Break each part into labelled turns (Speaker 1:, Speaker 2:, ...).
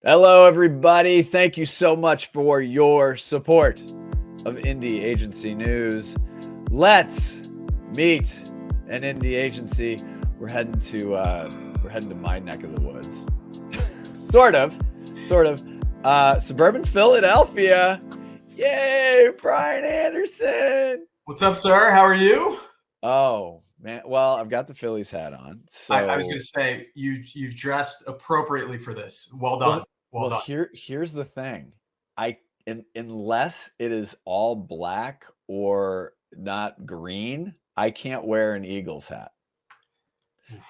Speaker 1: Hello, everybody. Thank you so much for your support of Indie Agency News. Let's meet an indie agency. We're heading to my neck of the woods, sort of. Suburban Philadelphia. Yay, Brian Anderson.
Speaker 2: What's up, sir? How are you?
Speaker 1: Oh man, well, I've got the Phillies hat on. So
Speaker 2: I was going to say you've dressed appropriately for this. Well done. Well done.
Speaker 1: Here's the thing. Unless it is all black or not green, I can't wear an Eagles hat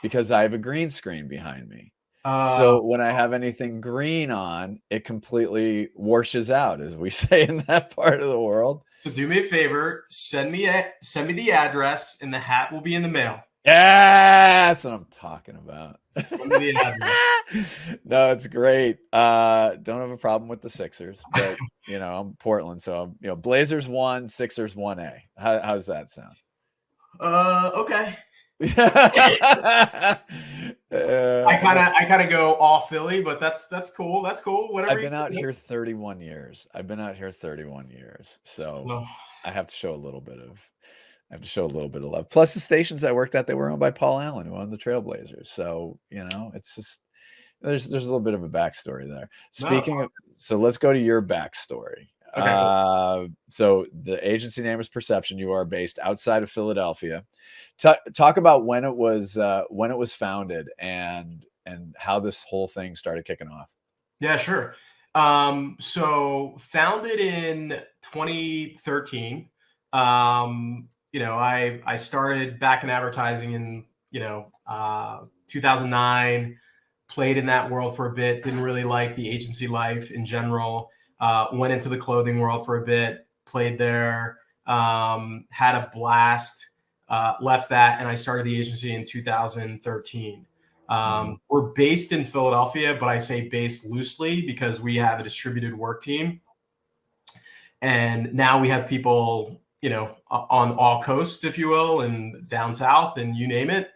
Speaker 1: because I have a green screen behind me. So when I have anything green on, it completely washes out, as we say in that part of the world.
Speaker 2: So do me a favor, send me the address, and the hat will be in the mail.
Speaker 1: Yeah, that's what I'm talking about.
Speaker 2: Send me the address.
Speaker 1: No, it's great. Don't have a problem with the Sixers, but I'm Portland, so Blazers 1, Sixers 1A. How's that sound?
Speaker 2: Okay.
Speaker 1: I
Speaker 2: kind of go off Philly, but that's cool. That's cool. Whatever.
Speaker 1: I've been out here 31 years. So I have to show a little bit of love. Plus, the stations I worked at, they were owned by Paul Allen, who owned the Trailblazers. So it's just there's a little bit of a backstory there. So let's go to your backstory. Okay. So the agency name is Perception. You are based outside of Philadelphia. Talk about when it was founded and how this whole thing started kicking off.
Speaker 2: Yeah, sure. So founded in 2013. I started back in advertising in 2009. Played in that world for a bit. Didn't really like the agency life in general. Went into the clothing world for a bit, played there, had a blast, left that, and I started the agency in 2013. We're based in Philadelphia, but I say based loosely because we have a distributed work team. And now we have people, on all coasts, if you will, and down south and you name it.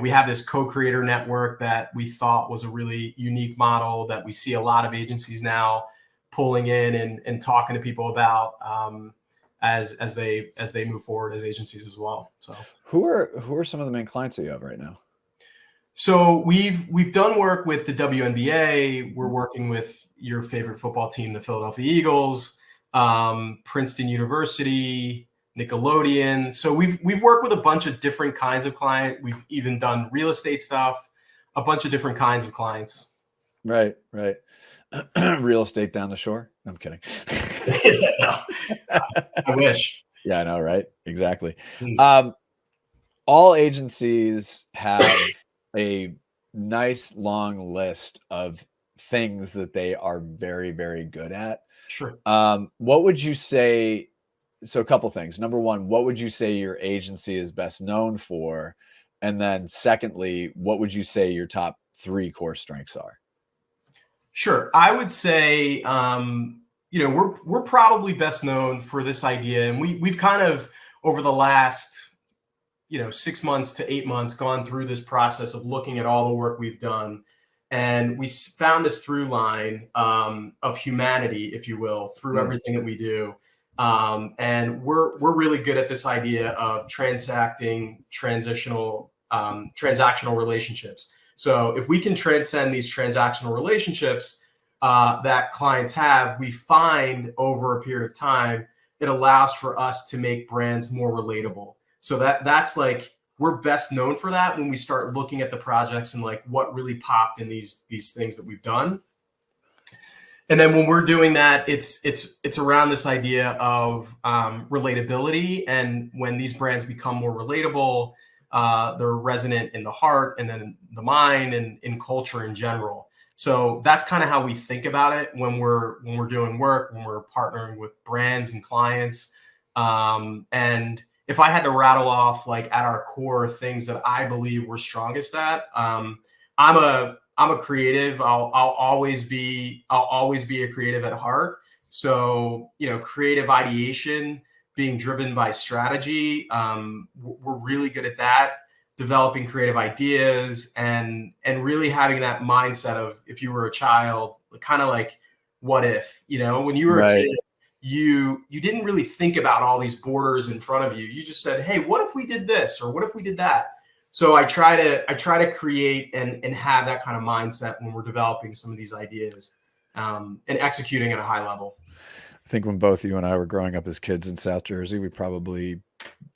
Speaker 2: We have this co-creator network that we thought was a really unique model that we see a lot of agencies now pulling in and talking to people about as they move forward as agencies as well. So
Speaker 1: who are some of the main clients that you have right now?
Speaker 2: So we've done work with the WNBA. We're working with your favorite football team, the Philadelphia Eagles, Princeton University, Nickelodeon. So we've worked with a bunch of different kinds of client. We've even done real estate stuff, a bunch of different kinds of clients.
Speaker 1: Right. Real estate down the shore. I'm kidding.
Speaker 2: I wish.
Speaker 1: Yeah, I know, right? Exactly. All agencies have a nice long list of things that they are very, very good at.
Speaker 2: Sure.
Speaker 1: What would you say? So a couple things. Number one, what would you say your agency is best known for? And then secondly, what would you say your top 3 core strengths are?
Speaker 2: Sure. I would say, we're probably best known for this idea. And we've kind of over the last, 6 months to 8 months gone through this process of looking at all the work we've done. And we found this through line of humanity, if you will, through everything that we do. And we're really good at this idea of transactional relationships. So if we can transcend these transactional relationships that clients have, we find over a period of time, it allows for us to make brands more relatable. So that's like, we're best known for that when we start looking at the projects and like what really popped in these things that we've done. And then when we're doing that, it's around this idea of relatability. And when these brands become more relatable, they're resonant in the heart and then the mind and in culture in general. So that's kind of how we think about it when we're doing work, when we're partnering with brands and clients. And if I had to rattle off like at our core things that I believe we're strongest at, I'm a creative. I'll always be a creative at heart. So, creative ideation, being driven by strategy. We're really good at that. developing creative ideas, and really having that mindset of, if you were a child, kind of like, what if, when you were a
Speaker 1: Right.
Speaker 2: kid, you didn't really think about all these borders in front of you. You just said, hey, what if we did this, or what if we did that? So I try to create and have that kind of mindset when we're developing some of these ideas, and executing at a high level.
Speaker 1: I think when both you and I were growing up as kids in South Jersey, we probably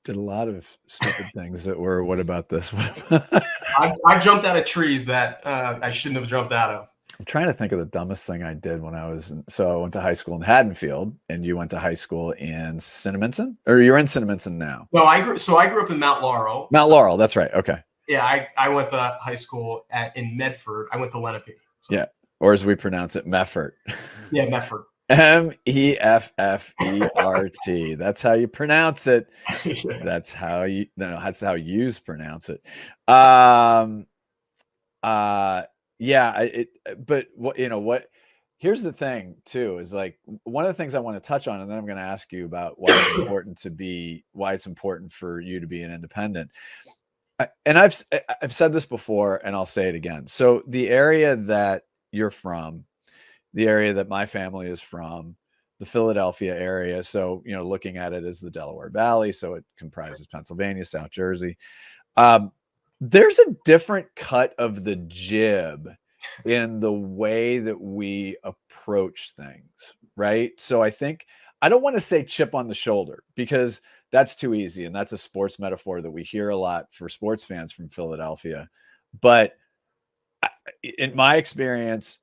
Speaker 1: did a lot of stupid things that were, what about this?
Speaker 2: I jumped out of trees that I shouldn't have jumped out of.
Speaker 1: I'm trying to think of the dumbest thing I did when I was so I went to high school in Haddonfield, and you went to high school in Cinnaminson, or you're in Cinnaminson now?
Speaker 2: No, I grew up in Mount Laurel.
Speaker 1: Mount Laurel, that's right. Okay.
Speaker 2: Yeah, I went to high school in Medford. I went to Lenape. So.
Speaker 1: Yeah, or as we pronounce it, Meffert.
Speaker 2: Yeah, Medford.
Speaker 1: Meffert. That's how you pronounce it. That's how yous pronounce it. But what, here's the thing too, is like one of the things I want to touch on, and then I'm going to ask you about why it's important for you to be an independent. And I've said this before, and I'll say it again. So the area that you're from, the area that my family is from, the Philadelphia area. So, looking at it as the Delaware Valley. So it comprises Pennsylvania, South Jersey. There's a different cut of the jib in the way that we approach things, right? So I don't want to say chip on the shoulder, because that's too easy. And that's a sports metaphor that we hear a lot for sports fans from Philadelphia. But in my experience,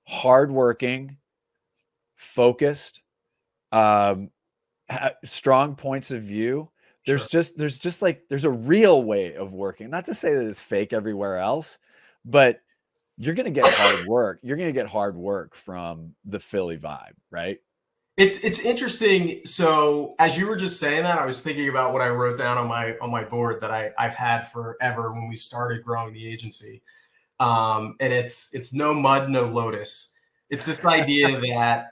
Speaker 1: hardworking, focused, strong points of view. There's a real way of working. Not to say that it's fake everywhere else, but you're going to get hard work. You're going to get hard work from the Philly vibe, right?
Speaker 2: It's interesting. So as you were just saying that, I was thinking about what I wrote down on my board that I've had forever when we started growing the agency. And it's no mud, no lotus. It's this idea that,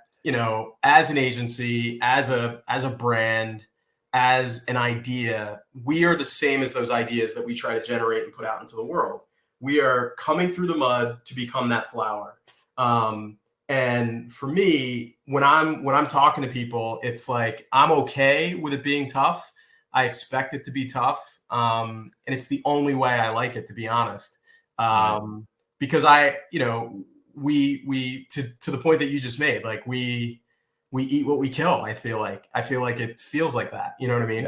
Speaker 2: as an agency, as a brand, as an idea, we are the same as those ideas that we try to generate and put out into the world. We are coming through the mud to become that flower. And for me, when I'm talking to people, it's like, I'm okay with it being tough. I expect it to be tough. And it's the only way I like it, to be honest. Because we to the point that you just made, like we eat what we kill. I feel like it feels like that. You know what I mean?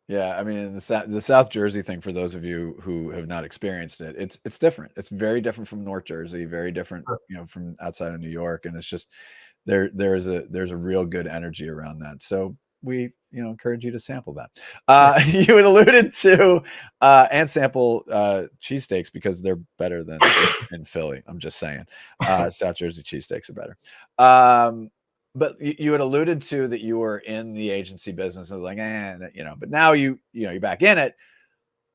Speaker 1: Yeah. I mean, the South Jersey thing, for those of you who have not experienced it, it's different. It's very different from North Jersey, very different, from outside of New York. And it's just, there's a real good energy around that. So we, encourage you to sample that. You had alluded to, and sample cheesesteaks, because they're better than in Philly. I'm just saying, South Jersey cheesesteaks are better. But you had alluded to that you were in the agency business. I was like, but now you're back in it.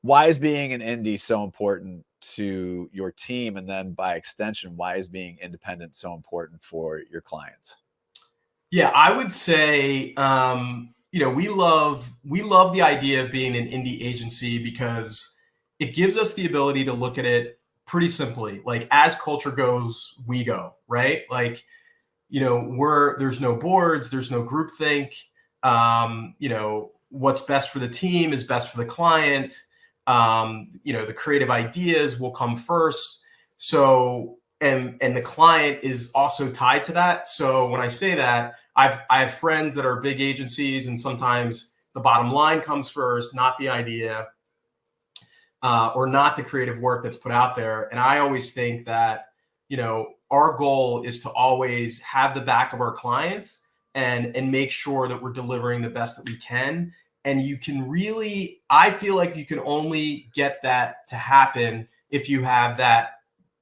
Speaker 1: Why is being an indie so important to your team? And then by extension, why is being independent so important for your clients?
Speaker 2: Yeah, I would say, we love the idea of being an indie agency, because it gives us the ability to look at it pretty simply. Like, as culture goes, we go, right? Like, there's no boards, there's no groupthink. What's best for the team is best for the client. The creative ideas will come first. So, and the client is also tied to that. So when I say that, I have friends that are big agencies, and sometimes the bottom line comes first, not the idea, or not the creative work that's put out there. And I always think that, our goal is to always have the back of our clients and make sure that we're delivering the best that we can. And I feel like you can only get that to happen if you have that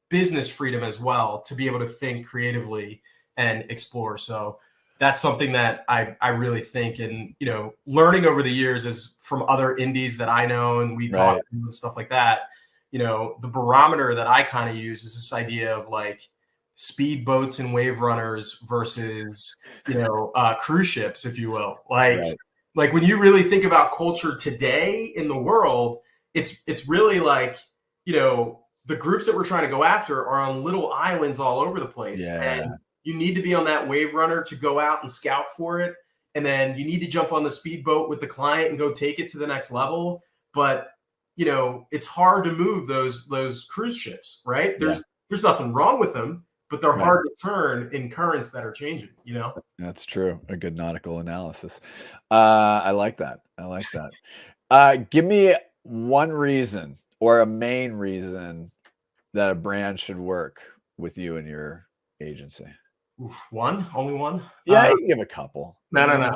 Speaker 2: business freedom as well, to be able to think creatively and explore. So that's something that I really think, and, learning over the years is from other indies that I know, and we talk and stuff like that. The barometer that I kind of use is this idea of like speed boats and wave runners versus, cruise ships, if you will. Like when you really think about culture today in the world, it's really like, the groups that we're trying to go after are on little islands all over the place.
Speaker 1: Yeah.
Speaker 2: And you need to be on that wave runner to go out and scout for it. And then you need to jump on the speedboat with the client and go take it to the next level. But, it's hard to move those cruise ships, right? There's nothing wrong with them, but they're hard to turn in currents that are changing,
Speaker 1: That's true. A good nautical analysis. I like that. Give me one reason or a main reason that a brand should work with you and your agency.
Speaker 2: Oof, only one?
Speaker 1: Yeah, you can give a couple.
Speaker 2: No.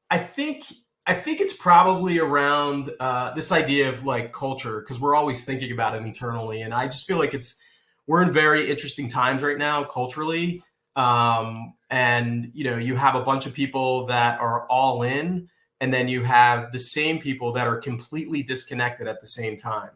Speaker 2: I think it's probably around this idea of like culture, because we're always thinking about it internally, and I just feel like we're in very interesting times right now culturally, and you have a bunch of people that are all in, and then you have the same people that are completely disconnected at the same time,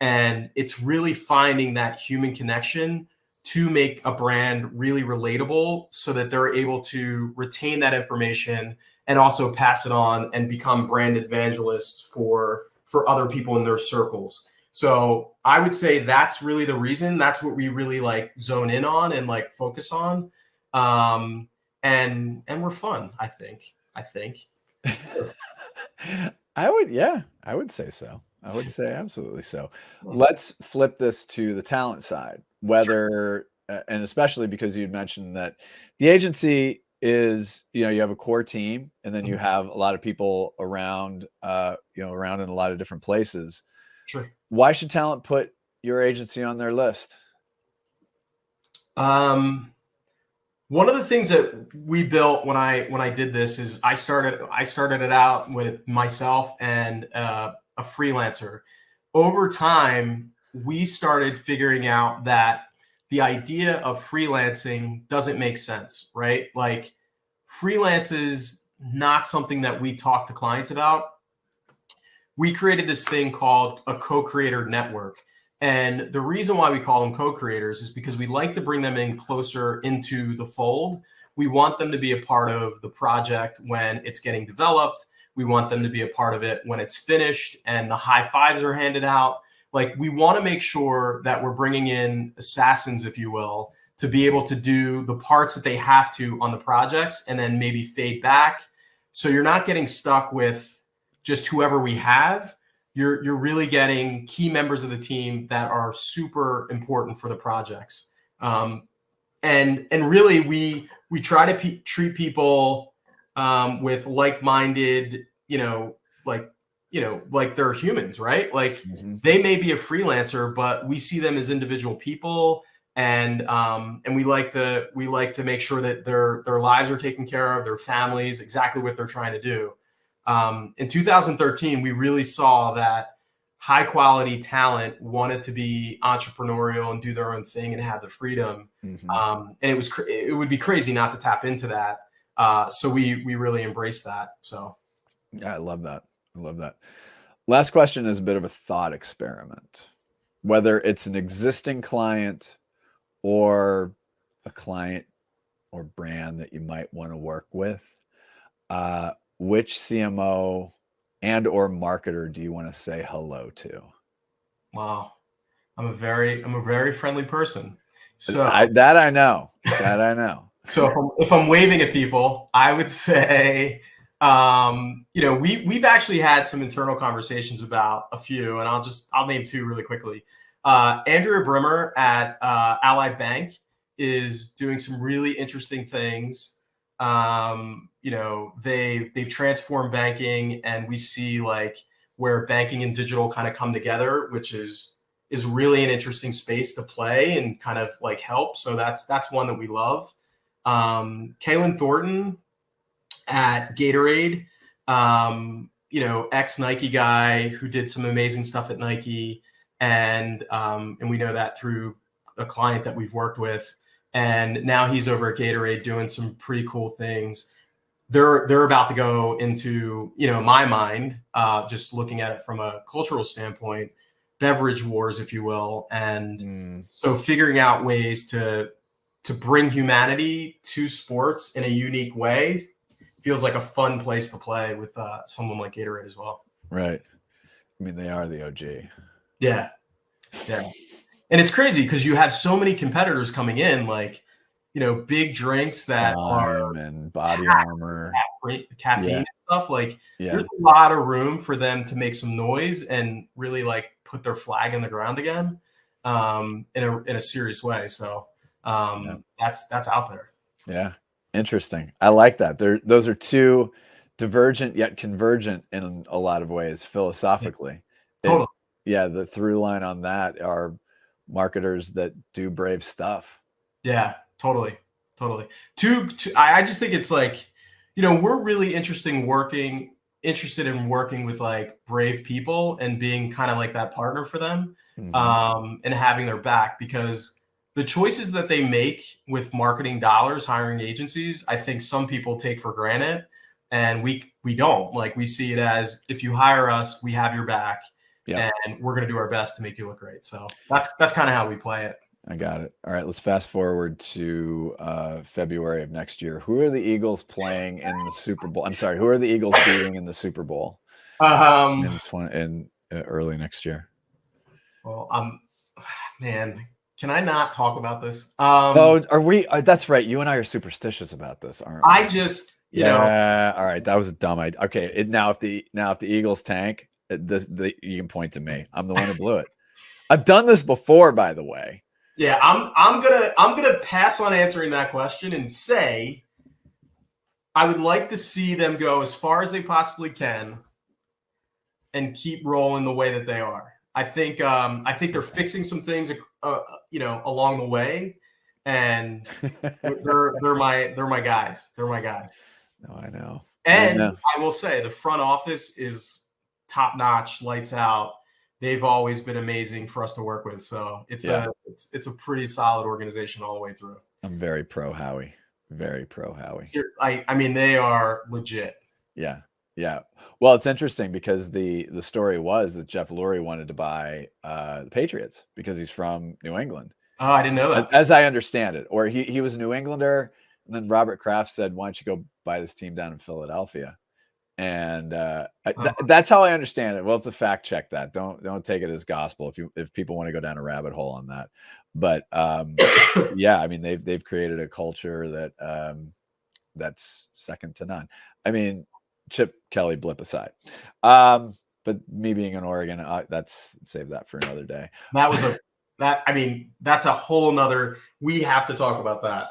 Speaker 2: and it's really finding that human connection to make a brand really relatable so that they're able to retain that information and also pass it on and become brand evangelists for other people in their circles. So I would say that's really the reason. That's what we really like zone in on and like focus on. And we're fun, I think.
Speaker 1: I would say so. I would say absolutely so. Let's flip this to the talent side, whether, and especially because you'd mentioned that the agency is, you have a core team, and then you have a lot of people around, around in a lot of different places.
Speaker 2: Sure.
Speaker 1: Why should talent put your agency on their list?
Speaker 2: One of the things that we built when I did this is I started it out with myself and a freelancer. Over time, we started figuring out that the idea of freelancing doesn't make sense, right? Like, freelance is not something that we talk to clients about. We created this thing called a co-creator network. And the reason why we call them co-creators is because we like to bring them in closer into the fold. We want them to be a part of the project when it's getting developed. We want them to be a part of it when it's finished and the high fives are handed out. Like, we want to make sure that we're bringing in assassins, if you will, to be able to do the parts that they have to on the projects and then maybe fade back. So you're not getting stuck with just whoever we have. You're really getting key members of the team that are super important for the projects. And really we try to treat people with like-minded, like they're humans, right? Like, they may be a freelancer, but we see them as individual people, and we like to make sure that their lives are taken care of, their families, exactly what they're trying to do. In 2013, we really saw that high quality talent wanted to be entrepreneurial and do their own thing and have the freedom. And it would be crazy not to tap into that. So we really embrace that. So
Speaker 1: yeah, I love that. Last question is a bit of a thought experiment. Whether it's an existing client or a client or brand that you might want to work with, which CMO and or marketer do you want to say hello to?
Speaker 2: Wow. I'm a very friendly person. So
Speaker 1: I know.
Speaker 2: So if I'm waving at people, I would say, we've actually had some internal conversations about a few, and I'll name two really quickly. Andrea Brimmer at Ally Bank is doing some really interesting things. They've transformed banking, and we see like where banking and digital kind of come together, which is really an interesting space to play and kind of like help. So that's one that we love. Kaylin Thornton at Gatorade, ex Nike guy who did some amazing stuff at Nike. And we know that through a client that we've worked with. And now he's over at Gatorade doing some pretty cool things. They're about to go into, my mind, just looking at it from a cultural standpoint, beverage wars, if you will. And so figuring out ways to bring humanity to sports in a unique way feels like a fun place to play with someone like Gatorade as well.
Speaker 1: Right. I mean, they are the OG.
Speaker 2: Yeah. Yeah. And it's crazy because you have so many competitors coming in, like, big drinks that are
Speaker 1: Lime and Body Armor.
Speaker 2: caffeine
Speaker 1: Yeah.
Speaker 2: and stuff. Like,
Speaker 1: Yeah.
Speaker 2: there's a lot of room for them to make some noise and really like put their flag in the ground again, in a serious way. So that's out there.
Speaker 1: Yeah. Interesting. I like that. Those are two divergent yet convergent in a lot of ways philosophically.
Speaker 2: Totally.
Speaker 1: Yeah, the through line on that are marketers that do brave stuff.
Speaker 2: Yeah, totally. I just think it's like, we're really interested in working with like brave people and being kind of like that partner for them, and having their back, because the choices that they make with marketing dollars, hiring agencies, I think some people take for granted, and we don't. Like, we see it as, if you hire us, we have your back, and we're going to do our best to make you look great. So that's kind of how we play it.
Speaker 1: I got it. All right, let's fast forward to February of next year. Who are the Eagles playing in the Super Bowl? I'm sorry, who are the Eagles beating in the Super Bowl in early next year?
Speaker 2: Well, man, can I not talk about this?
Speaker 1: Are we? That's right. You and I are superstitious about this, aren't we?
Speaker 2: I just,
Speaker 1: yeah. All right, that was a dumb idea. Okay, now if the Eagles tank, you can point to me. I'm the one who blew it. I've done this before, by the way.
Speaker 2: Yeah, I'm gonna pass on answering that question and say I would like to see them go as far as they possibly can and keep rolling the way that they are. I think they're fixing some things, along the way, and they're my guys. They're my guys.
Speaker 1: No, I know.
Speaker 2: And I will say the front office is top notch, lights out. They've always been amazing for us to work with. So it's a pretty solid organization all the way through.
Speaker 1: I'm very pro Howie. Very pro Howie.
Speaker 2: I mean, they are legit.
Speaker 1: Yeah. Yeah. Well, it's interesting because the story was that Jeff Lurie wanted to buy the Patriots because he's from New England.
Speaker 2: Oh, I didn't know that.
Speaker 1: As I understand it. Or he was a New Englander. And then Robert Kraft said, why don't you go buy this team down in Philadelphia? And that's how I understand it. Well, it's a fact check that. Don't take it as gospel if people want to go down a rabbit hole on that. But yeah, I mean they've created a culture that that's second to none. I mean, Chip Kelly blip aside. But me being in Oregon, that's save that for another day.
Speaker 2: That's a whole nother. We have to talk about that.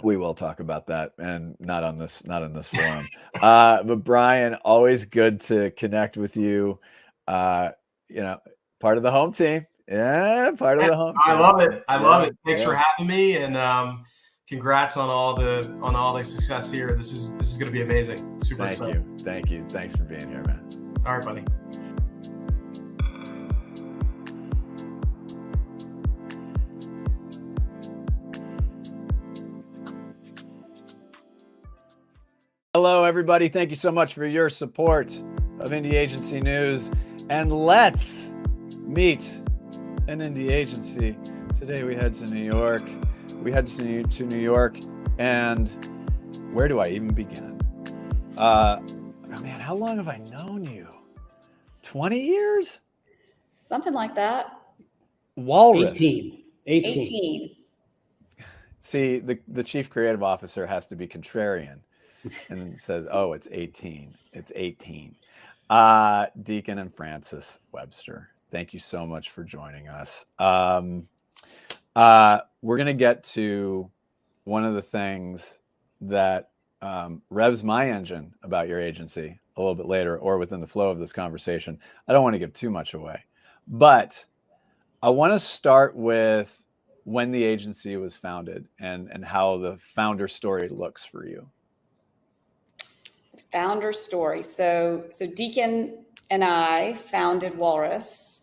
Speaker 1: We will talk about that, and not in this forum. But Brian, always good to connect with you. Part of the home team. Yeah, part of the home team.
Speaker 2: I love it. Thanks for having me, and congrats on all the success here. This is going to be amazing. Super excited.
Speaker 1: Thank you. Thanks for being here, man.
Speaker 2: All right, buddy.
Speaker 1: Hello, everybody. Thank you so much for your support of Indie Agency News. And let's meet an indie agency. Today we head to New York. And where do I even begin? Man, how long have I known you? 20 years?
Speaker 3: Something like that.
Speaker 1: Walrus.
Speaker 3: 18.
Speaker 1: See, the chief creative officer has to be contrarian. And says, oh, it's 18. It's 18. Deacon and Francis Webster, thank you so much for joining us. We're going to get to one of the things that revs my engine about your agency a little bit later, or within the flow of this conversation. I don't want to give too much away, but I want to start with when the agency was founded and how the founder story looks for you.
Speaker 3: Founder story. So Deacon and I founded Walrus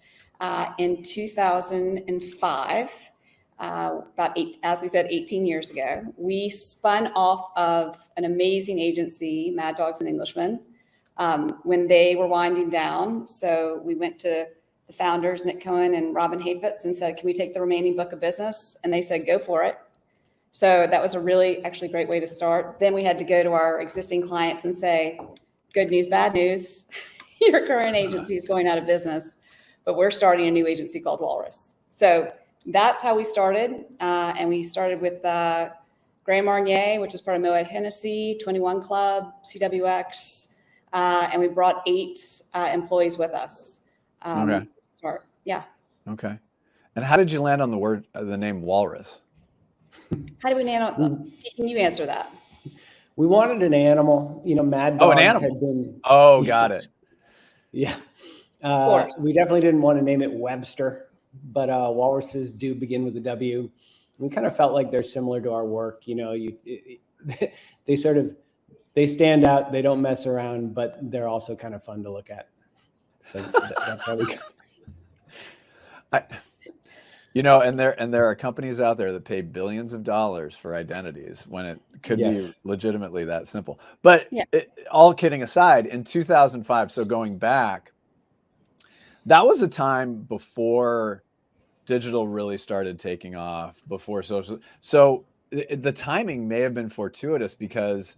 Speaker 3: in 2005, about 18 years ago. We spun off of an amazing agency, Mad Dogs and Englishmen, when they were winding down. So we went to the founders, Nick Cohen and Robin Havitz, and said, can we take the remaining book of business? And they said, go for it. So that was a really actually great way to start. Then we had to go to our existing clients and say, good news, bad news. your current agency is going out of business, but we're starting a new agency called Walrus. So that's how we started. And we started with Gray Marnier, which is part of Moët Hennessy, 21 Club, CWX. And we brought 8 employees with us.
Speaker 1: Okay.
Speaker 3: Start. Yeah.
Speaker 1: Okay. And how did you land on the name Walrus?
Speaker 3: How do we land? Can you answer that?
Speaker 4: We wanted an animal, Mad Dogs
Speaker 1: Oh, an animal.
Speaker 4: had been.
Speaker 1: Oh, got it.
Speaker 4: Yeah.
Speaker 3: Of course.
Speaker 4: We definitely didn't want to name it Webster, but walruses do begin with a W. We kind of felt like they're similar to our work. They stand out. They don't mess around, but they're also kind of fun to look at. So that's how we got.
Speaker 1: And there are companies out there that pay billions of dollars for identities when it could be legitimately that simple. But all kidding aside, in 2005, so going back, that was a time before digital really started taking off, before social. So the timing may have been fortuitous because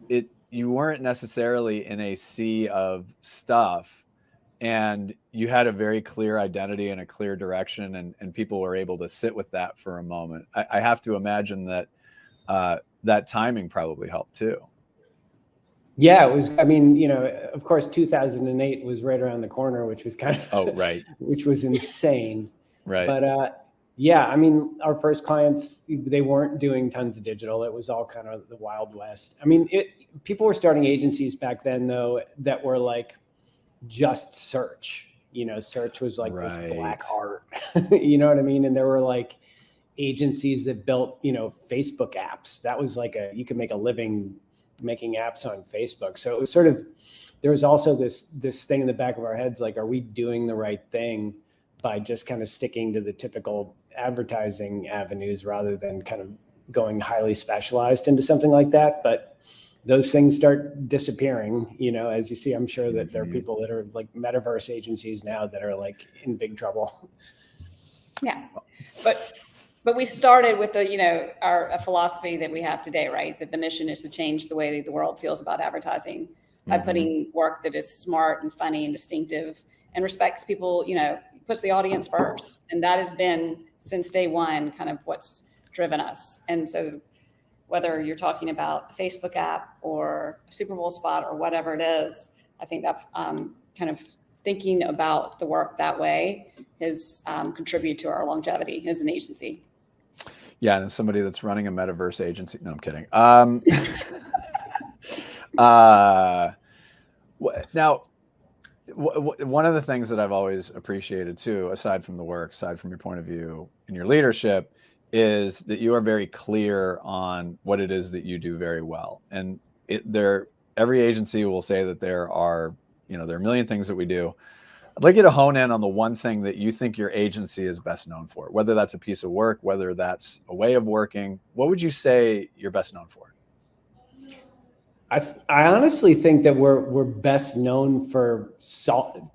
Speaker 1: you weren't necessarily in a sea of stuff. And you had a very clear identity and a clear direction, and people were able to sit with that for a moment. I have to imagine that that timing probably helped too.
Speaker 4: Yeah, it was. I mean, of course, 2008 was right around the corner, which was kind of which was insane.
Speaker 1: Right.
Speaker 4: But yeah, I mean, our first clients, they weren't doing tons of digital. It was all kind of the Wild West. I mean, people were starting agencies back then, though, that were like just search. Search was like this black art. You know what I mean? And there were like agencies that built, Facebook apps. That was like you could make a living making apps on Facebook. So it was sort of, there was also this thing in the back of our heads, like, are we doing the right thing by just kind of sticking to the typical advertising avenues rather than kind of going highly specialized into something like that? But those things start disappearing, as you see. I'm sure that there are people that are like metaverse agencies now that are like in big trouble.
Speaker 3: Yeah, but we started with a philosophy that we have today, right? That the mission is to change the way that the world feels about advertising by putting work that is smart and funny and distinctive and respects people, puts the audience first. And that has been since day one kind of what's driven us. And so whether you're talking about a Facebook app or a Super Bowl spot or whatever it is, I think that kind of thinking about the work that way has contributed to our longevity as an agency.
Speaker 1: Yeah, and as somebody that's running a metaverse agency, no, I'm kidding. Now, one of the things that I've always appreciated too, aside from the work, aside from your point of view and your leadership, is that you are very clear on what it is that you do very well. And every agency will say that there are a million things that we do. I'd like you to hone in on the one thing that you think your agency is best known for, whether that's a piece of work, whether that's a way of working. What would you say you're best known for?
Speaker 4: I honestly think that we're best known for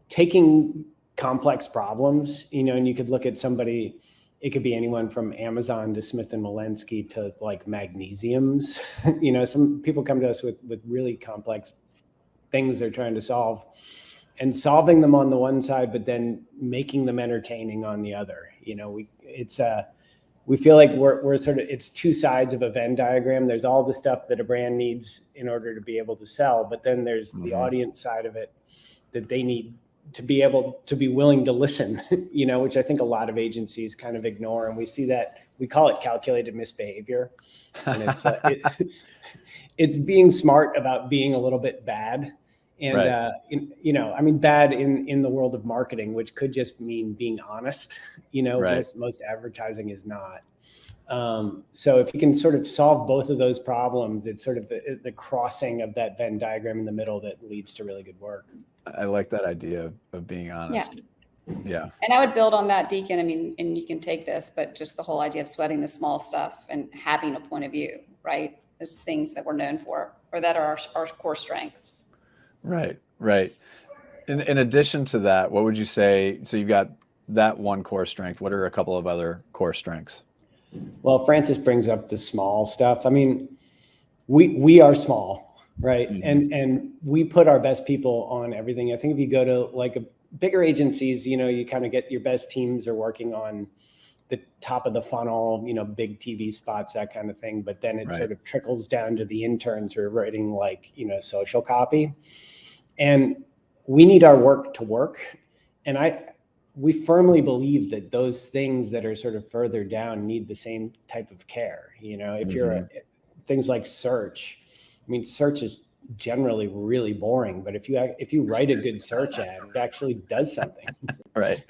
Speaker 4: taking complex problems, and you could look at somebody. It could be anyone from Amazon to Smith & Wollensky to like magnesiums. Some people come to us with really complex things they're trying to solve, and solving them on the one side, but then making them entertaining on the other. We feel like we're sort of, it's two sides of a Venn diagram. There's all the stuff that a brand needs in order to be able to sell, but then there's the audience side of it that they need to be able to be willing to listen, which I think a lot of agencies kind of ignore. And we see that, we call it calculated misbehavior. And it's it's being smart about being a little bit bad. And, bad in the world of marketing, which could just mean being honest, most advertising is not. So if you can sort of solve both of those problems, it's sort of the crossing of that Venn diagram in the middle that leads to really good work.
Speaker 1: I like that idea of being honest. Yeah.
Speaker 3: And I would build on that, Deacon. I mean, and you can take this, but just the whole idea of sweating the small stuff and having a point of view, right? As things that we're known for, or that are our core strengths.
Speaker 1: Right. In addition to that, what would you say? So you've got that one core strength. What are a couple of other core strengths?
Speaker 4: Well, Francis brings up the small stuff. I mean, we are small. Right.
Speaker 1: Mhm.
Speaker 4: And we put our best people on everything. I think if you go to like a bigger agencies, you know, you kind of get your best teams are working on the top of the funnel, you know, big TV spots, that kind of thing. But then it
Speaker 1: Right.
Speaker 4: sort of trickles down to the interns who are writing like, you know, social copy. And we need our work to work. And we firmly believe that those things that are sort of further down need the same type of care. You know, if you're things like search, I mean, search is generally really boring, but if you write a good search ad, it actually does something.
Speaker 1: Right.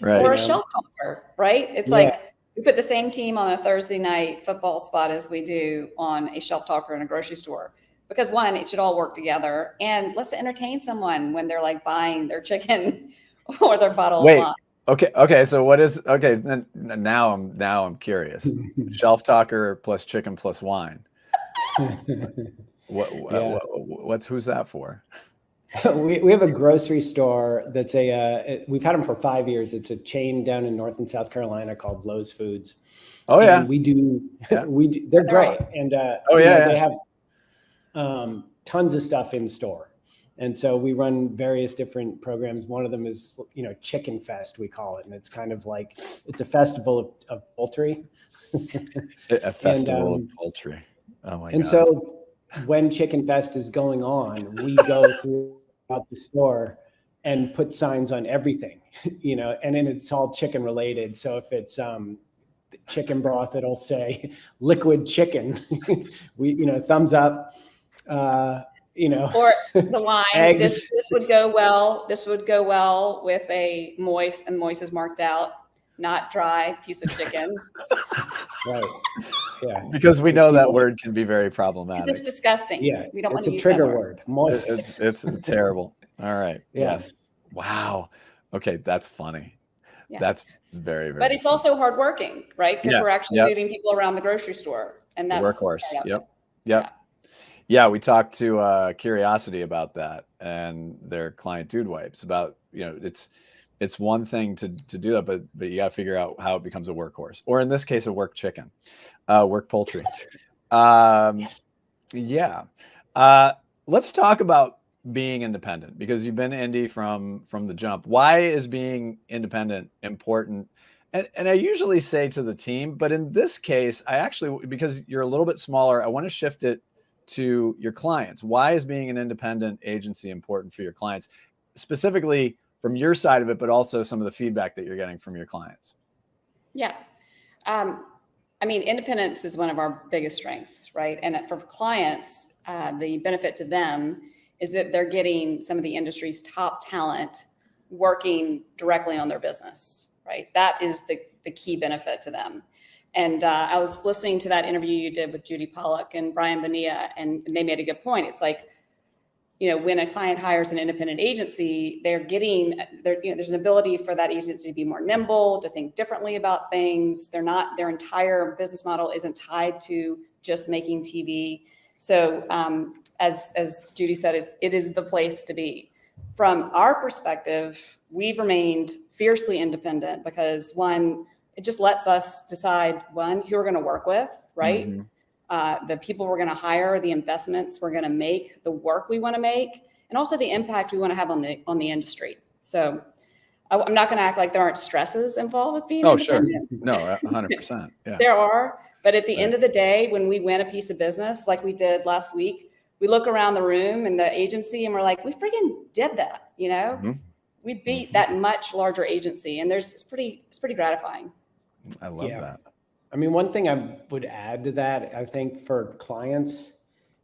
Speaker 3: Or
Speaker 1: Right.
Speaker 3: a
Speaker 4: know?
Speaker 3: shelf talker, right? It's
Speaker 4: Yeah.
Speaker 3: like we put the same team on a Thursday night football spot as we do on a shelf talker in a grocery store. Because one, it should all work together. And let's entertain someone when they're like buying their chicken or their bottle of
Speaker 1: Wait.
Speaker 3: wine.
Speaker 1: Okay. So what is then now I'm curious. Shelf talker plus chicken plus wine.
Speaker 4: Yeah.
Speaker 1: Who's that for?
Speaker 4: We have a grocery store that's we've had them for 5 years. It's a chain down in North and South Carolina called Lowe's Foods.
Speaker 1: Oh yeah.
Speaker 4: And we do,
Speaker 1: Yeah.
Speaker 4: they're great.
Speaker 3: awesome.
Speaker 4: And
Speaker 1: Oh,
Speaker 4: you know,
Speaker 1: yeah,
Speaker 4: they
Speaker 1: yeah.
Speaker 4: have tons of stuff in store. And so we run various different programs. One of them is, you know, Chicken Fest, we call it. And it's kind of like, it's a festival of poultry.
Speaker 1: A festival of poultry. Oh my
Speaker 4: And
Speaker 1: God.
Speaker 4: so when Chicken Fest is going on, we go throughout the store and put signs on everything, you know, and then it's all chicken related. So if it's chicken broth, it'll say liquid chicken. You know, thumbs up, you know.
Speaker 3: Or the line,
Speaker 4: Eggs.
Speaker 3: this would go well. This would go well with a moist, and moist is marked out, not dry piece of chicken.
Speaker 4: Right. Yeah.
Speaker 1: Because we know that
Speaker 4: people-
Speaker 1: word can be very problematic.
Speaker 3: It's disgusting.
Speaker 4: Yeah.
Speaker 3: We don't want
Speaker 4: It's
Speaker 3: to
Speaker 4: a
Speaker 3: use
Speaker 4: trigger
Speaker 3: that
Speaker 4: word. Moist.
Speaker 1: It's terrible. All right.
Speaker 4: Yeah.
Speaker 1: Yes. Wow. Okay, that's funny.
Speaker 3: Yeah.
Speaker 1: That's very, very.
Speaker 3: But it's also hardworking, right? Because
Speaker 1: Yeah,
Speaker 3: we're actually
Speaker 1: yep.
Speaker 3: moving people around the grocery store, and
Speaker 1: the
Speaker 3: that's
Speaker 1: workhorse.
Speaker 3: yeah.
Speaker 1: Yep. Yeah, we talked to Curiosity about that and their client Dude Wipes about, you know, it's one thing to do that, but you got to figure out how it becomes a workhorse, or in this case, a work chicken, work poultry.
Speaker 4: Yes.
Speaker 1: Yeah. Let's talk about being independent, because you've been indie from the jump. Why is being independent important? And I usually say to the team, but in this case, I actually, because you're a little bit smaller, I want to shift it to your clients. Why is being an independent agency important for your clients, specifically from your side of it, but also some of the feedback that you're getting from your clients?
Speaker 3: Yeah. I mean, independence is one of our biggest strengths, right? And for clients, the benefit to them is that they're getting some of the industry's top talent working directly on their business, right? That is the key benefit to them. And I was listening to that interview you did with Judy Pollock and Brian Bonilla, and they made a good point. It's like, you know, when a client hires an independent agency, there's an ability for that agency to be more nimble, to think differently about things. Their entire business model isn't tied to just making TV. So as Judy said, it is the place to be. From our perspective, we've remained fiercely independent because one, it just lets us decide, one, who we're going to work with, right?
Speaker 1: Mm-hmm.
Speaker 3: The people we're going to hire, the investments we're going to make, the work we want to make, and also the impact we want to have on the industry. So I'm not going to act like there aren't stresses involved with being independent.
Speaker 1: Sure. No, 100%. Yeah.
Speaker 3: There are, but at the end of the day, when we win a piece of business like we did last week, we look around the room in the agency and we're like, we freaking did that, you know?
Speaker 1: Mm-hmm.
Speaker 3: We beat that much larger agency, and it's pretty gratifying.
Speaker 1: I love that.
Speaker 4: I mean, one thing I would add to that, I think for clients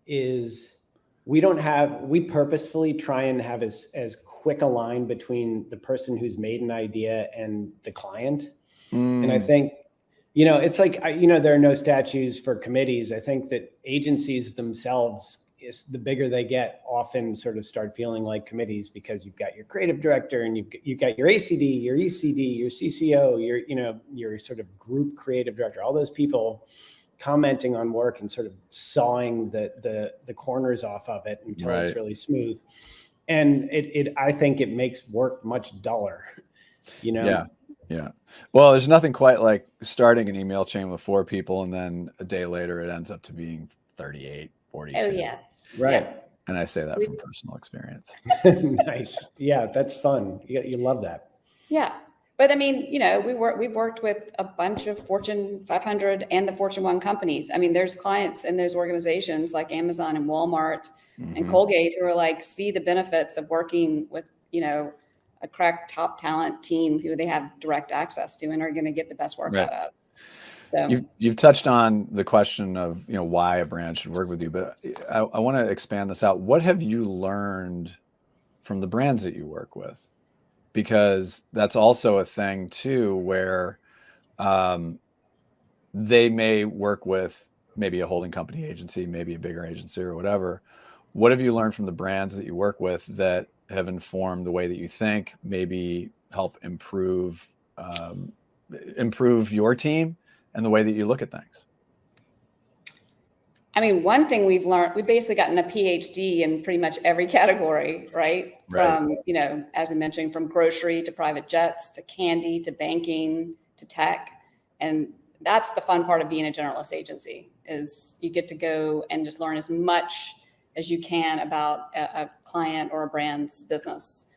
Speaker 4: is we purposefully try and have as quick a line between the person who's made an idea and the client. And I think, you know, it's like, you know, there are no statues for committees. I think that agencies themselves, the bigger they get, often sort of start feeling like committees, because you've got your creative director and you've got your ACD, your ECD, your CCO, your sort of group creative director, all those people commenting on work and sort of sawing the corners off of it until it's really smooth. And I think it makes work much duller, you know?
Speaker 1: Yeah. Well, there's nothing quite like starting an email chain with 4 people, and then a day later it ends up to being 38, 42.
Speaker 3: Oh, yes.
Speaker 4: Right.
Speaker 1: And I say that
Speaker 3: We-
Speaker 1: from personal experience.
Speaker 4: Nice. Yeah, that's fun. You love that.
Speaker 3: Yeah. But I mean, we've worked with a bunch of Fortune 500 and the Fortune 1 companies. I mean, there's clients in those organizations like Amazon and Walmart and
Speaker 1: Mhm.
Speaker 3: Colgate who are like, see the benefits of working with, a crack top talent team who they have direct access to and are going to get the best work
Speaker 1: Right.
Speaker 3: out of. So
Speaker 1: You've touched on the question of why a brand should work with you, but I want to expand this out. What have you learned from the brands that you work with? Because that's also a thing too, where they may work with maybe a holding company agency, maybe a bigger agency or whatever. What have you learned from the brands that you work with that have informed the way that you think, maybe help improve your team and the way that you look at things?
Speaker 3: I mean, one thing we've learned, we've basically gotten a PhD in pretty much every category, right?
Speaker 1: Right.
Speaker 3: From, as I mentioned, from grocery to private jets, to candy, to banking, to tech. And that's the fun part of being a generalist agency, is you get to go and just learn as much as you can about a client or a brand's business.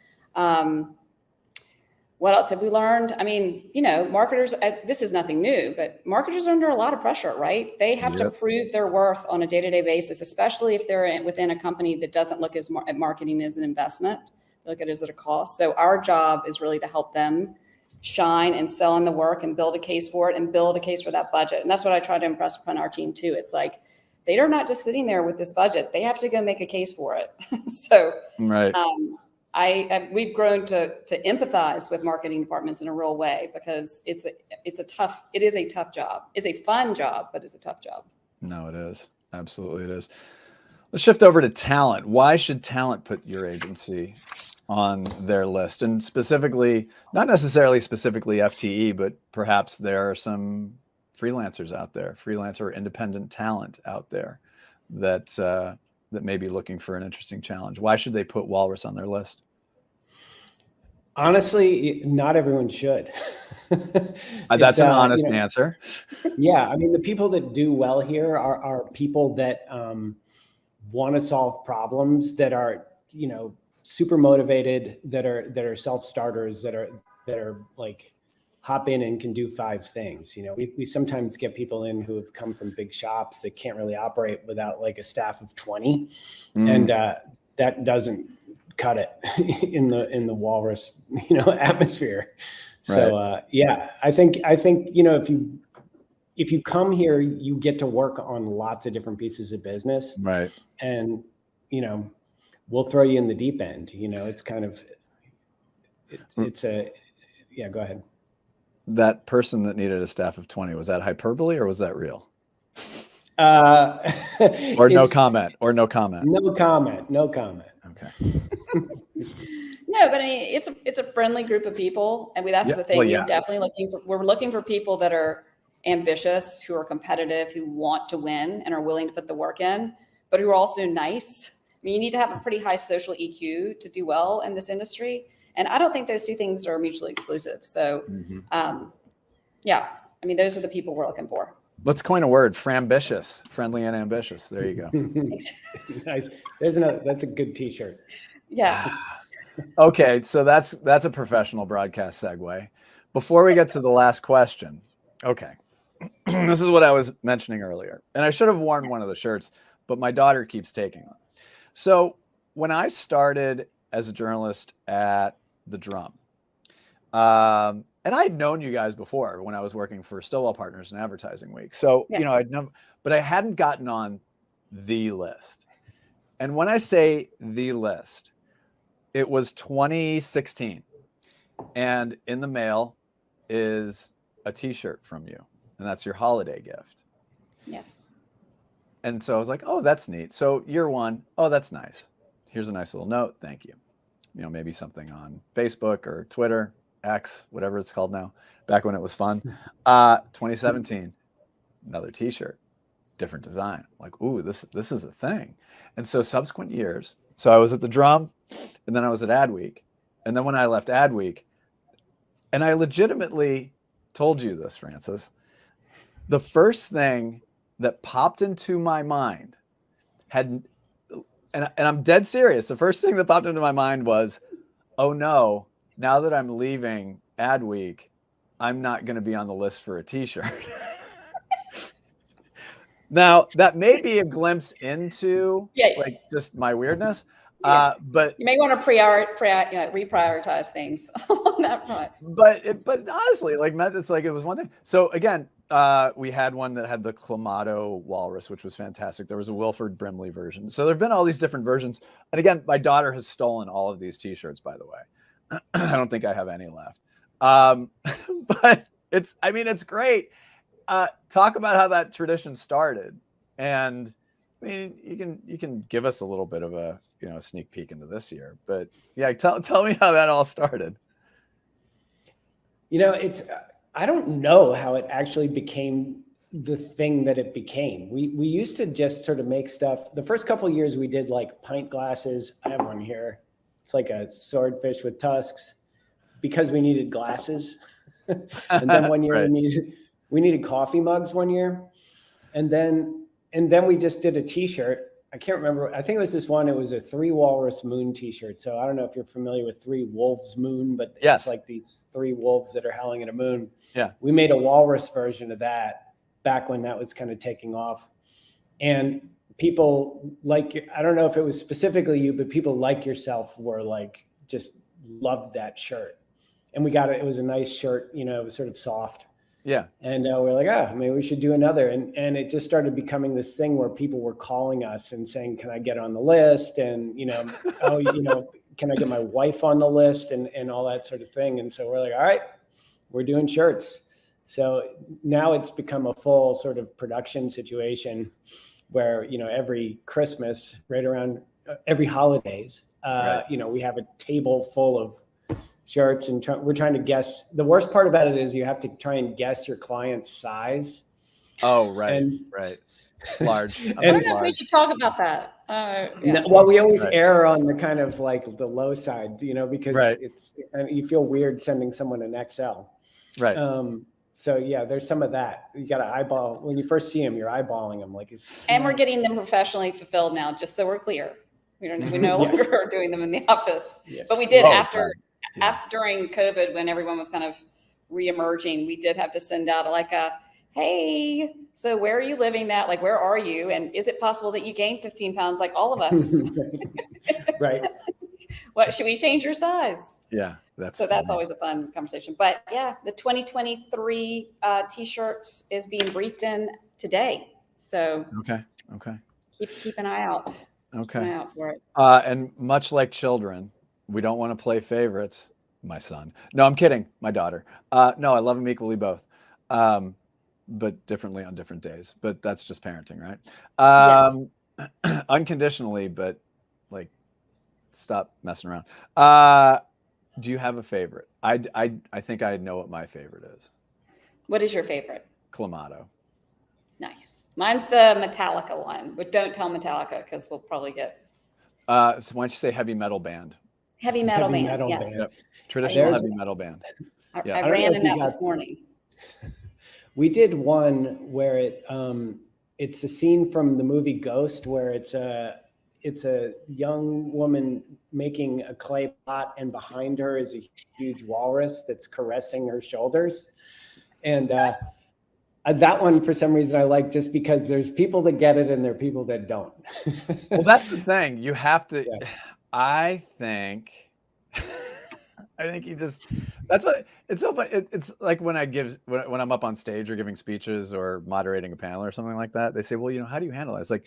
Speaker 3: What else have we learned? I mean, marketers, this is nothing new, but marketers are under a lot of pressure, right? They have to
Speaker 1: Yep.
Speaker 3: prove their worth on a day-to-day basis, especially if they're within a company that doesn't look at marketing as an investment, look at it as a cost. So our job is really to help them shine and sell in the work and build a case for it and build a case for that budget. And that's what I try to impress upon our team too. It's like, they are not just sitting there with this budget. They have to go make a case for it. So
Speaker 1: Right.
Speaker 3: we've grown to empathize with marketing departments in a real way, because it is a tough job. It's a fun job, but it's a tough job.
Speaker 1: No, it is. Absolutely it is. Let's shift over to talent. Why should talent put your agency on their list? And specifically, not necessarily specifically FTE, but perhaps there are some freelancers out there, freelancer or independent talent out there that may be looking for an interesting challenge. Why should they put Walrus on their list?
Speaker 4: Honestly, not everyone should.
Speaker 1: That's an honest answer.
Speaker 4: Yeah, I mean, the people that do well here are people that want to solve problems, that are super motivated, that are self-starters, that are like hop in and can do 5 things. We sometimes get people in who have come from big shops that can't really operate without like a staff of 20, and that doesn't cut it in the Walrus atmosphere. So yeah, I think if you come here, you get to work on lots of different pieces of business,
Speaker 1: Right.
Speaker 4: and we'll throw you in the deep end. It's kind of yeah. Go ahead.
Speaker 1: That person that needed a staff of 20, was that hyperbole or was that real?
Speaker 4: Or
Speaker 1: no comment. No comment.
Speaker 4: No comment.
Speaker 1: Okay.
Speaker 3: No, but I mean, it's a friendly group of people, and that's the thing.
Speaker 1: Well, yeah.
Speaker 3: We're definitely we're looking for people that are ambitious, who are competitive, who want to win and are willing to put the work in, but who are also nice. I mean, you need to have a pretty high social EQ to do well in this industry. And I don't think those two things are mutually exclusive. So, yeah, I mean, those are the people we're looking for.
Speaker 1: Let's coin a word: frambitious, friendly and ambitious. There you go.
Speaker 4: Nice. That's a good T-shirt.
Speaker 3: Yeah.
Speaker 1: Okay, so that's a professional broadcast segue. Before we get to the last question, okay, this is what I was mentioning earlier, and I should have worn one of the shirts, but my daughter keeps taking them. So when I started as a journalist at The Drum, and I'd known you guys before when I was working for Stillwell Partners and Advertising Week. So, I'd known, but I hadn't gotten on the list. And when I say the list, it was 2016. And in the mail is a T-shirt from you. And that's your holiday gift.
Speaker 3: Yes.
Speaker 1: And so I was like, oh, that's neat. So year one, oh, that's nice. Here's a nice little note. Thank you. Maybe something on Facebook or Twitter, X, whatever it's called now, back when it was fun. 2017, another T-shirt, different design. Like, ooh, this is a thing. And so subsequent years, so I was at The Drum, and then I was at Adweek. And then when I left Adweek, and I legitimately told you this, Francis, the first thing that popped into my mind had, and I'm dead serious. The first thing that popped into my mind was, oh no, now that I'm leaving Adweek, I'm not going to be on the list for a t-shirt. Now that may be a glimpse into like just my weirdness. But
Speaker 3: you may want to reprioritize things on that front.
Speaker 1: But honestly, like it's like it was one thing. So again, we had one that had the Clamato walrus, which was fantastic. There was a Wilford Brimley version. So there've been all these different versions. And again, my daughter has stolen all of these t-shirts, by the way. I don't think I have any left. But it's great. Talk about how that tradition started. And I mean, you can give us a little bit of a sneak peek into this year, but yeah, tell me how that all started.
Speaker 4: I don't know how it actually became the thing that it became. We used to just sort of make stuff. The first couple of years we did like pint glasses. I have one here. It's like a swordfish with tusks because we needed glasses. And then one year
Speaker 1: right.
Speaker 4: we needed coffee mugs one year. And then we just did a t-shirt. I can't remember. I think it was this one. It was a 3 Walrus Moon t-shirt. So I don't know if you're familiar with 3 Wolves Moon, but
Speaker 1: yes.
Speaker 4: It's like these 3 wolves that are howling at a moon.
Speaker 1: Yeah.
Speaker 4: We made a walrus version of that back when that was kind of taking off. And people I don't know if it was specifically you, but people like yourself were like, just loved that shirt. And we got it. It was a nice shirt, it was sort of soft.
Speaker 1: Yeah.
Speaker 4: And we're like, maybe we should do another. And it just started becoming this thing where people were calling us and saying, can I get on the list? And, can I get my wife on the list and all that sort of thing. And so we're like, all right, we're doing shirts. So now it's become a full sort of production situation where, every Christmas, right around every holidays,
Speaker 1: right.
Speaker 4: We have a table full of shirts and we're trying to guess. The worst part about it is you have to try and guess your client's size.
Speaker 1: Oh, right. Right. Large.
Speaker 3: I don't know if we should talk about that.
Speaker 4: Yeah. Well, we always err on the kind of like the low side, because you feel weird sending someone an XL.
Speaker 1: Right.
Speaker 4: So yeah, there's some of that. You got to eyeball when you first see them. You're eyeballing them like it's.
Speaker 3: And we're getting them professionally fulfilled now, just so we're clear. We no
Speaker 4: Yes.
Speaker 3: longer are doing them in the office,
Speaker 4: Yeah.
Speaker 3: but we did
Speaker 1: Sorry.
Speaker 3: during COVID when everyone was kind of reemerging. We did have to send out hey, so where are you living now? Like, where are you? And is it possible that you gained 15 pounds like all of us?
Speaker 4: Right.
Speaker 3: What should we change your size?
Speaker 1: Yeah. That's
Speaker 3: always a fun conversation. But yeah, the 2023 t-shirts is being briefed in today. So
Speaker 1: okay.
Speaker 3: Keep an eye out.
Speaker 1: Okay.
Speaker 3: Keep an eye out for it.
Speaker 1: And much like children, we don't want to play favorites. My son. No, I'm kidding. My daughter. No, I love them equally both. But differently on different days. But that's just parenting, right?
Speaker 3: Yes.
Speaker 1: Unconditionally, but like, stop messing around. Do you have a favorite? I think I know what my favorite is.
Speaker 3: What is your favorite?
Speaker 1: Clamato.
Speaker 3: Nice. Mine's the Metallica one, but don't tell Metallica because we'll probably get.
Speaker 1: So why don't you say heavy metal band?
Speaker 3: Heavy metal band. Yes.
Speaker 4: band.
Speaker 1: Yep. Traditional heavy metal band. Yeah.
Speaker 3: I ran in that this morning.
Speaker 4: We did one where it's a scene from the movie Ghost where it's a young woman making a clay pot and behind her is a huge walrus that's caressing her shoulders. And that one, for some reason, I like just because there's people that get it and there are people that don't.
Speaker 1: Well, that's the thing. You have to, I think you just, that's what it's so funny. It's like when when I'm up on stage or giving speeches or moderating a panel or something like that, they say, well, how do you handle it? It's like,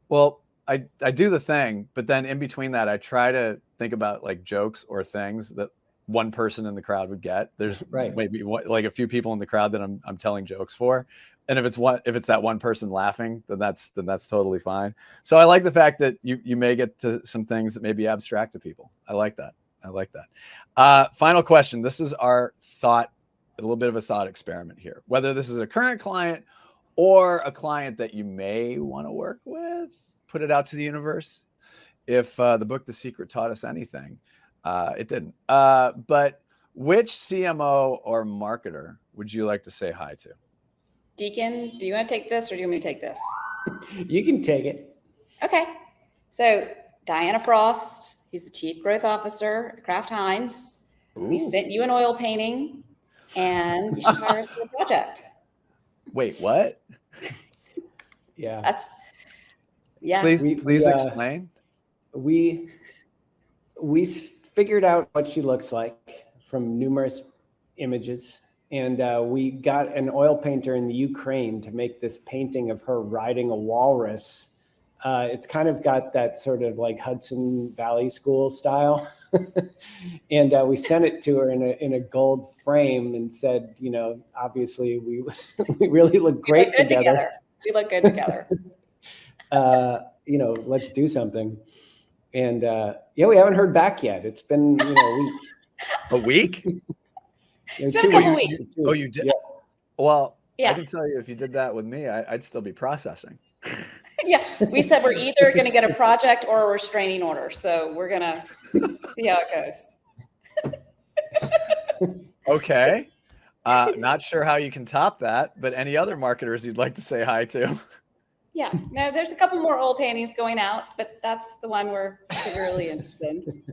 Speaker 1: well, I do the thing, but then in between that, I try to think about like jokes or things that one person in the crowd would get. There's maybe like a few people in the crowd that I'm telling jokes for. And if it's that one person laughing, then that's totally fine. So I like the fact that you may get to some things that may be abstract to people. I like that. Final question. This is our thought, a little bit of a thought experiment here. Whether this is a current client or a client that you may want to work with, put it out to the universe. If the book The Secret taught us anything, it didn't. But which CMO or marketer would you like to say hi to?
Speaker 3: Deacon, do you want to take this or do you want me to take this?
Speaker 4: You can take it.
Speaker 3: Okay. So Diana Frost, he's the Chief Growth Officer at Kraft Heinz. We
Speaker 1: Ooh.
Speaker 3: sent you an oil painting, and you should hire us for the project.
Speaker 1: Wait, what?
Speaker 4: Yeah.
Speaker 3: That's, yeah.
Speaker 1: Please,
Speaker 4: We-
Speaker 1: please
Speaker 4: we,
Speaker 1: explain.
Speaker 4: We figured out what she looks like from numerous images, and we got an oil painter in the Ukraine to make this painting of her riding a walrus. It's kind of got that sort of like Hudson Valley School style. And we sent it to her in a gold frame and said, you know, obviously we really look
Speaker 3: We look
Speaker 4: great
Speaker 3: good
Speaker 4: together.
Speaker 3: We look good together.
Speaker 4: You know, let's do something. And yeah, we haven't heard back yet. It's been, you know,
Speaker 1: A week?
Speaker 3: It's been a couple weeks.
Speaker 1: Oh, you did?
Speaker 4: Yeah.
Speaker 1: Well,
Speaker 3: Yeah.
Speaker 1: I can tell you if you did that with me, I'd still be processing.
Speaker 3: Yeah. We said we're either going to get a project or a restraining order. So we're going to see how it goes.
Speaker 1: Okay. Not sure how you can top that, but any other marketers you'd like to say hi to?
Speaker 3: Yeah. No, there's a couple more oil paintings going out, but that's the one we're particularly interested in.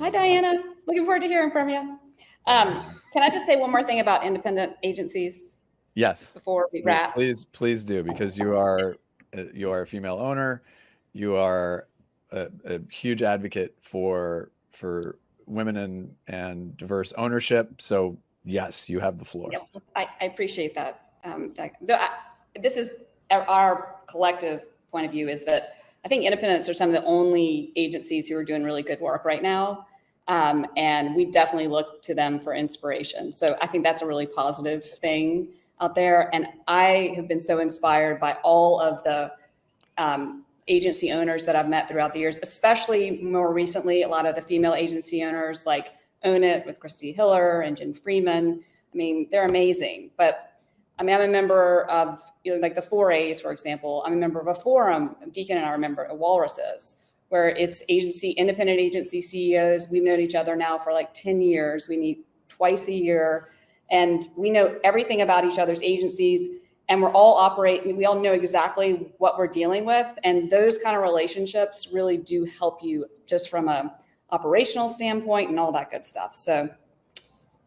Speaker 3: Hi, Diana. Looking forward to hearing from you. Can I just say one more thing about independent agencies
Speaker 1: Yes.
Speaker 3: before we wrap?
Speaker 1: Please do, because you are a female owner. You are a huge advocate for women and diverse ownership. So yes, you have the floor.
Speaker 3: Yep. I appreciate that. This is our collective point of view, is that I think independents are some of the only agencies who are doing really good work right now. And we definitely look to them for inspiration. So I think that's a really positive thing out there. And I have been so inspired by all of the agency owners that I've met throughout the years, especially more recently, a lot of the female agency owners like Own It with Christy Hiller and Jen Freeman. I mean, they're amazing. But I mean, I'm a member of, you know, like the 4As, for example. I'm a member of a forum. Deacon and I are a member of Walruses, where it's independent agency CEOs. We've known each other now for like 10 years. We meet twice a year, and we know everything about each other's agencies, and we all know exactly what we're dealing with. And those kind of relationships really do help you just from a operational standpoint and all that good stuff. So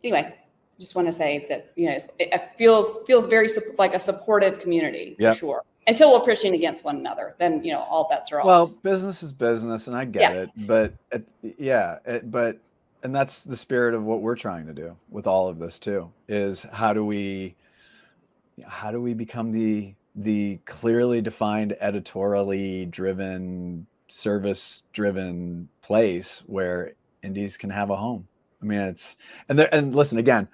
Speaker 3: anyway, just want to say that, you know, it feels very like a supportive community,
Speaker 1: Yep.
Speaker 3: for sure. Until we're pushing against one another, then, you know, all bets are off.
Speaker 1: Well, business is business, and I get
Speaker 3: Yeah.
Speaker 1: it, but and that's the spirit of what we're trying to do with all of this too. Is how do we become the clearly defined, editorially driven, service driven place where indies can have a home? I mean, and listen again.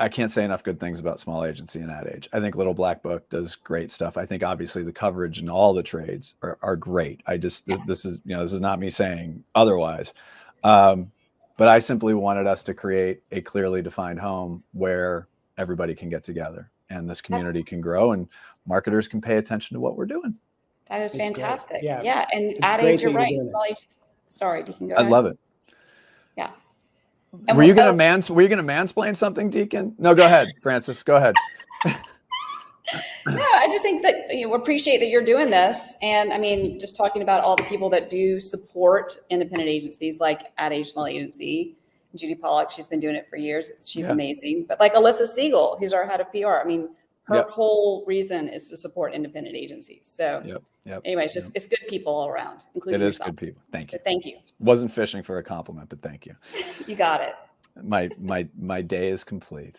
Speaker 1: I can't say enough good things about Small Agency and Ad Age. I think Little Black Book does great stuff. I think obviously the coverage in all the trades are great. This is not me saying otherwise. But I simply wanted us to create a clearly defined home where everybody can get together and this community can grow and marketers can pay attention to what we're doing.
Speaker 3: That is
Speaker 4: It's great.
Speaker 3: fantastic.
Speaker 4: Yeah.
Speaker 3: Yeah. And
Speaker 4: It's
Speaker 3: Ad
Speaker 4: great
Speaker 3: Age, you're
Speaker 4: that you're
Speaker 3: right.
Speaker 4: doing it.
Speaker 3: Small agencies. Sorry, Deacon, go
Speaker 1: I
Speaker 3: ahead.
Speaker 1: love it.
Speaker 3: Yeah. And
Speaker 1: Were you
Speaker 3: we'll-
Speaker 1: gonna mansplain something, Deacon? No, go ahead, Francis. Go ahead.
Speaker 3: No, I just think that, you know, we appreciate that you're doing this. And I mean, just talking about all the people that do support independent agencies like Ad Age Small Agency, Judy Pollock, she's been doing it for years. She's
Speaker 1: Yeah.
Speaker 3: amazing. But like Alyssa Siegel, who's our head of PR, I mean, her
Speaker 1: Yep.
Speaker 3: whole reason is to support independent agencies. So
Speaker 1: Yep.
Speaker 3: anyway, it's good people all around, including
Speaker 1: It is
Speaker 3: yourself.
Speaker 1: good people. Thank you.
Speaker 3: So thank you.
Speaker 1: Wasn't fishing for a compliment, but thank you.
Speaker 3: You got it.
Speaker 1: My day is complete.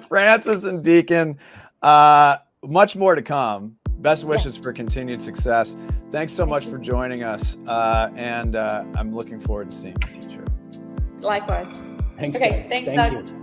Speaker 1: Francis and Deacon, much more to come. Best wishes for continued success. Thanks so much for joining us. And I'm looking forward to seeing the teacher.
Speaker 3: Likewise.
Speaker 4: Thanks,
Speaker 3: Okay,
Speaker 4: Doug.
Speaker 3: thanks,
Speaker 4: Thank
Speaker 3: Doug.
Speaker 4: you.